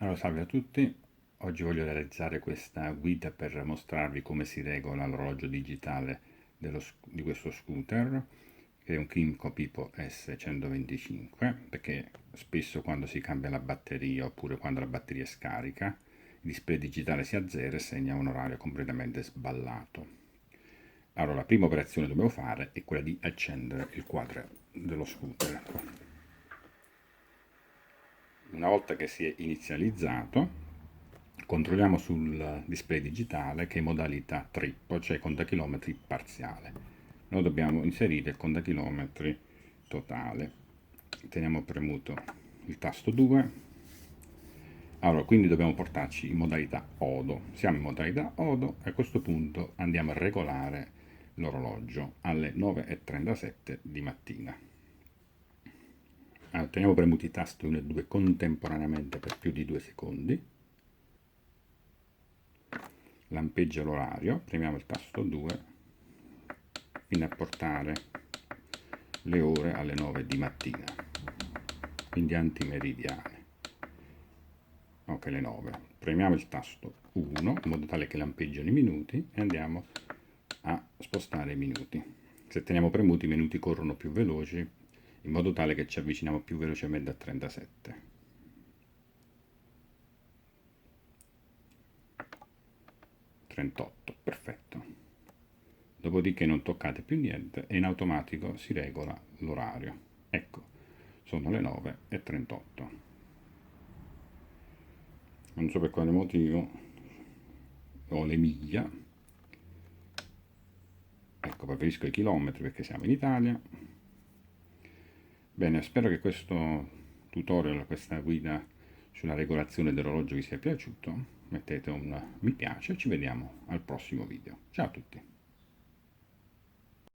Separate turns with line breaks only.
Allora, salve a tutti. Oggi voglio realizzare questa guida per mostrarvi come si regola l'orologio digitale di questo scooter, che è un Kymco Pipo S125, perché spesso quando si cambia la batteria oppure quando la batteria è scarica, il display digitale si azzera e segna un orario completamente sballato. Allora, la prima operazione che dobbiamo fare è quella di accendere il quadro dello scooter. Una volta che si è inizializzato, controlliamo sul display digitale che è modalità trip, cioè contachilometri parziale. Noi dobbiamo inserire il contachilometri totale. Teniamo premuto il tasto 2. Allora, quindi dobbiamo portarci in modalità Odo. Siamo in modalità Odo e a questo punto andiamo a regolare l'orologio alle 9:37 di mattina. Allora, teniamo premuti i tasti 1 e 2 contemporaneamente per più di 2 secondi. Lampeggia l'orario, premiamo il tasto 2 fino a portare le ore alle 9 di mattina, quindi antimeridiane. Ok, le 9. Premiamo il tasto 1 in modo tale che lampeggiano i minuti e andiamo a spostare i minuti. Se teniamo premuti i minuti corrono più veloci in modo tale che ci avviciniamo più velocemente a 37. 38, perfetto. Dopodiché non toccate più niente e in automatico si regola l'orario. Ecco, sono le 9:38. Non so per quale motivo ho le miglia. Ecco, preferisco i chilometri perché siamo in Italia. Bene, spero che questo tutorial, questa guida sulla regolazione dell'orologio vi sia piaciuto. Mettete un mi piace e ci vediamo al prossimo video. Ciao a tutti!